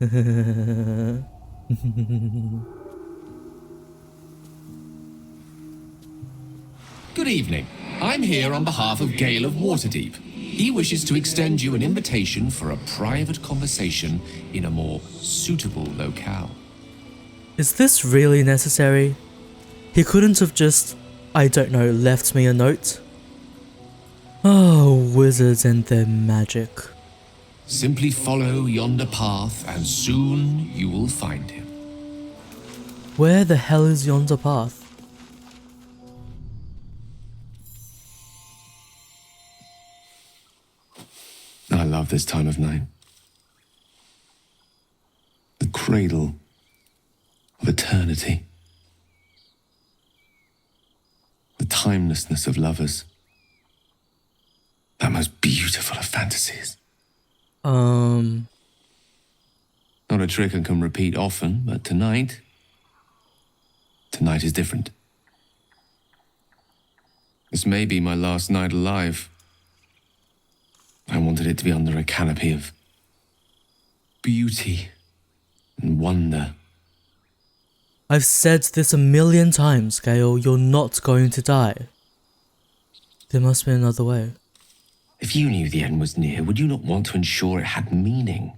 Good evening. I'm here on behalf of Gale of Waterdeep. He wishes to extend you an invitation for a private conversation in a more suitable locale. Is this really necessary? He couldn't have just, I don't know, left me a note? Oh, wizards and their magic. Simply follow yonder path and soon you will find him. Where the hell is yonder path? I love this time of night. The cradle of eternity. The timelessness of lovers. That most beautiful of fantasies. Not a trick I can repeat often, but tonight is different. This may be my last night alive. I wanted it to be under a canopy of beauty and wonder. I've said this a million times, Gale, you're not going to die. There must be another way. If you knew the end was near, would you not want to ensure it had meaning?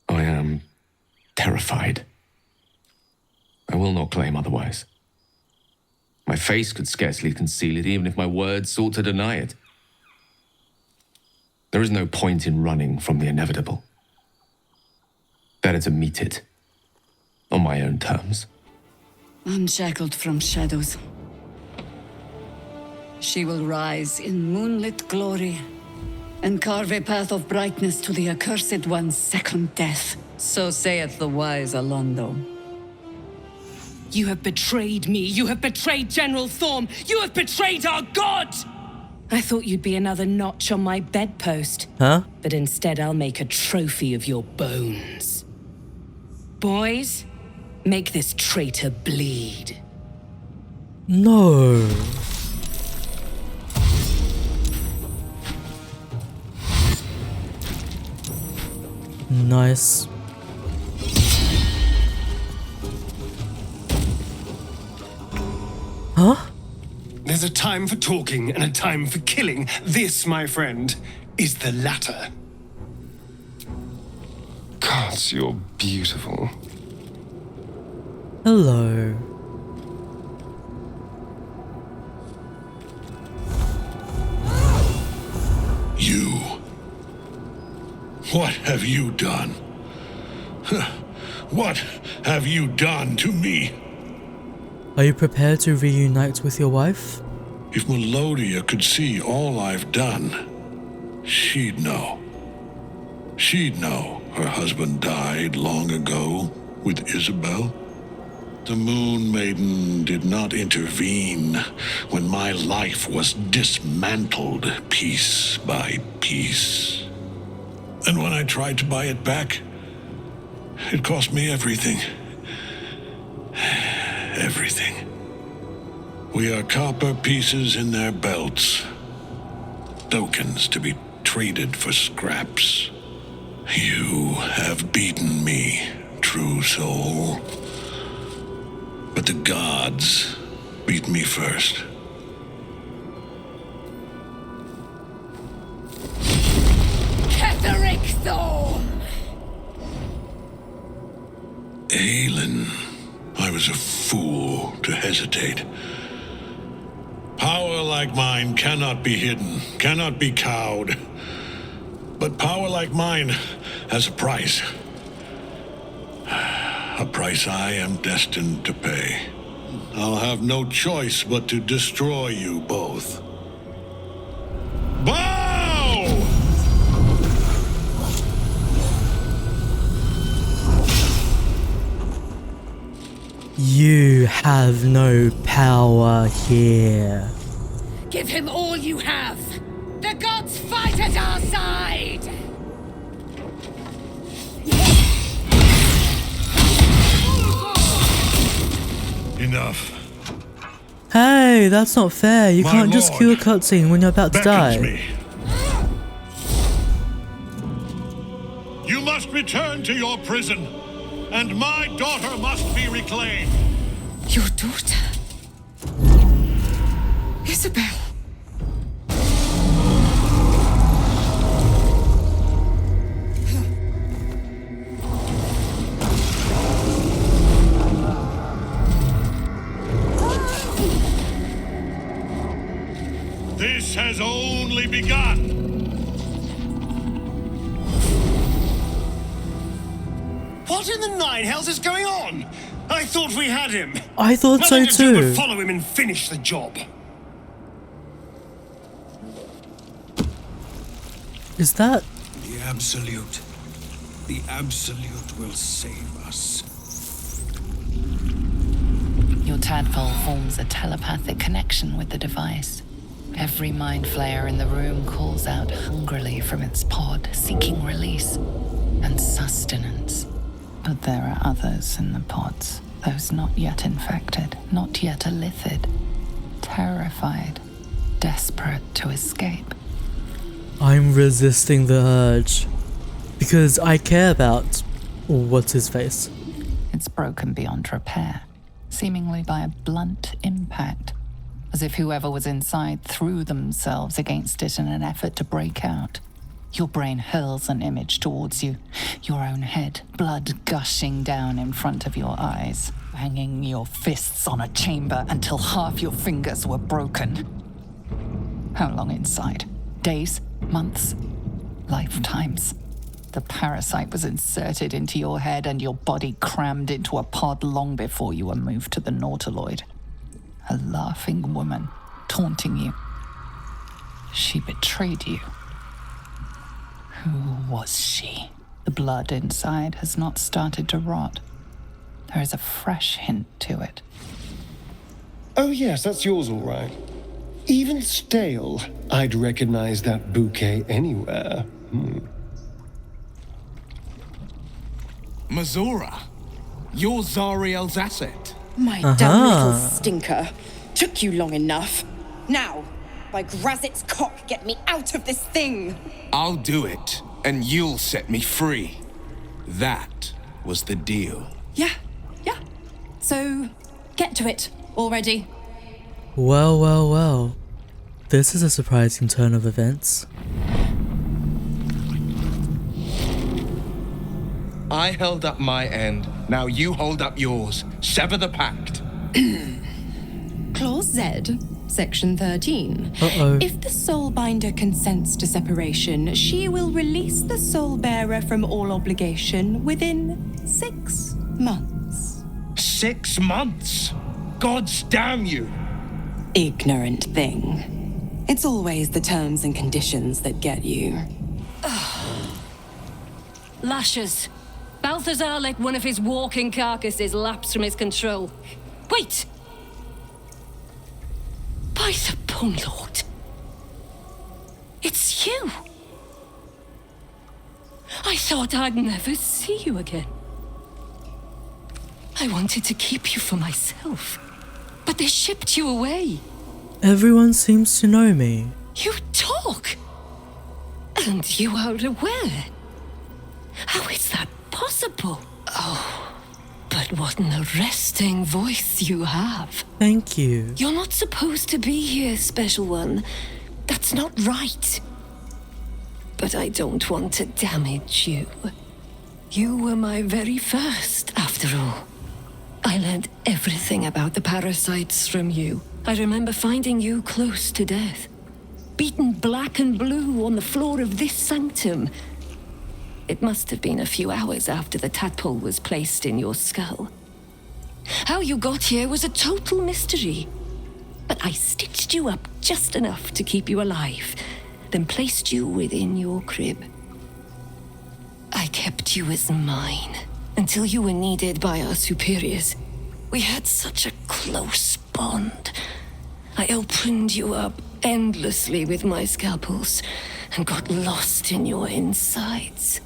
I am terrified. I will not claim otherwise. My face could scarcely conceal it, even if my words sought to deny it. There is no point in running from the inevitable. Better to meet it on my own terms. Unshackled from shadows, she will rise in moonlit glory and carve a path of brightness to the accursed one's second death. So saith the wise Alondo. You have betrayed me. You have betrayed General Thorm. You have betrayed our god! I thought you'd be another notch on my bedpost. Huh? But instead I'll make a trophy of your bones. Boys, make this traitor bleed. No. Nice. Huh? There's a time for talking and a time for killing. This, my friend, is the latter. Gods, you're beautiful. Hello. You. What have you done? What have you done to me? Are you prepared to reunite with your wife? If Melodia could see all I've done, she'd know. She'd know her husband died long ago with Isabel. The Moon Maiden did not intervene when my life was dismantled piece by piece. And when I tried to buy it back, it cost me everything. Everything. We are copper pieces in their belts. Tokens to be traded for scraps. You have beaten me, true soul. But the gods beat me first. Ketheric Thorm! Aelin, I was a fool to hesitate. Power like mine cannot be hidden, cannot be cowed. But power like mine has a price. A price I am destined to pay. I'll have no choice but to destroy you both. Bow! You have no power here. Give him all you have! The gods fight at our side! Enough. Hey, that's not fair. You My can't just cue a lord cutscene when you're about to beckons die. me. You must return to your prison, and my daughter must be reclaimed. Your daughter? Isabel. This has only begun. What in the nine hells is going on? I thought we had him. I thought so Nothing to do too. but follow him and finish the job. Is that... The Absolute. The Absolute will save us. Your tadpole forms a telepathic connection with the device. Every mind flayer in the room calls out hungrily from its pod, seeking release and sustenance. But there are others in the pods, those not yet infected, not yet elithid, terrified, desperate to escape. I'm resisting the urge. Because I care about... what's his face? It's broken beyond repair, seemingly by a blunt impact, as if whoever was inside threw themselves against it in an effort to break out. Your brain hurls an image towards you, your own head, blood gushing down in front of your eyes, banging your fists on a chamber until half your fingers were broken. How long inside? Days? Months? Lifetimes? The parasite was inserted into your head and your body crammed into a pod long before you were moved to the Nautiloid. A laughing woman, taunting you. She betrayed you. Who was she? The blood inside has not started to rot. There is a fresh hint to it. Oh yes, that's yours all right. Even stale, I'd recognize that bouquet anywhere. Mazora, you're Zariel's asset. My damn little stinker. Took you long enough. Now, by Grazit's cock, get me out of this thing! I'll do it, and you'll set me free. That was the deal. Yeah. So, get to it already. Well. This is a surprising turn of events. I held up my end, now you hold up yours. Sever the pact. Clause Z, Section 13. Uh-oh. If the Soulbinder consents to separation, she will release the Soulbearer from all obligation within 6 months. 6 months? Gods damn you! Ignorant thing. It's always the terms and conditions that get you. Lashes. Balthazar let one of his walking carcasses lapse from his control. Wait! By the Bone Lord. It's you! I thought I'd never see you again. I wanted to keep you for myself, but they shipped you away. Everyone seems to know me. You talk! And you are aware. How is that possible? Oh, but what an arresting voice you have. Thank you. You're not supposed to be here, Special One. That's not right. But I don't want to damage you. You were my very first, after all. I learned everything about the parasites from you. I remember finding you close to death. Beaten black and blue on the floor of this sanctum. It must have been a few hours after the tadpole was placed in your skull. How you got here was a total mystery. But I stitched you up just enough to keep you alive, then placed you within your crib. I kept you as mine until you were needed by our superiors. We had such a close bond. I opened you up endlessly with my scalpels and got lost in your insides.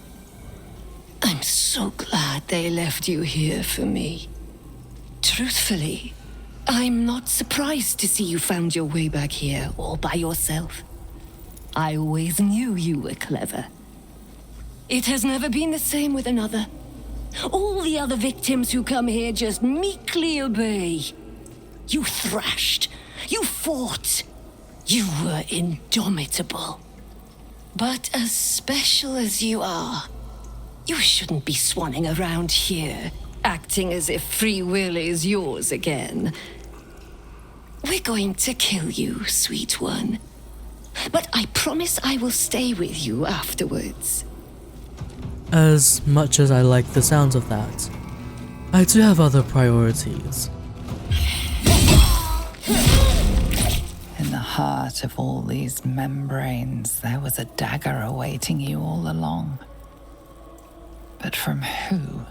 I'm so glad they left you here for me. Truthfully, I'm not surprised to see you found your way back here all by yourself. I always knew you were clever. It has never been the same with another. All the other victims who come here just meekly obey. You thrashed. You fought. You were indomitable. But as special as you are, you shouldn't be swanning around here, acting as if free will is yours again. We're going to kill you, sweet one. But I promise I will stay with you afterwards. As much as I like the sounds of that, I do have other priorities. In the heart of all these membranes, there was a dagger awaiting you all along. But from who?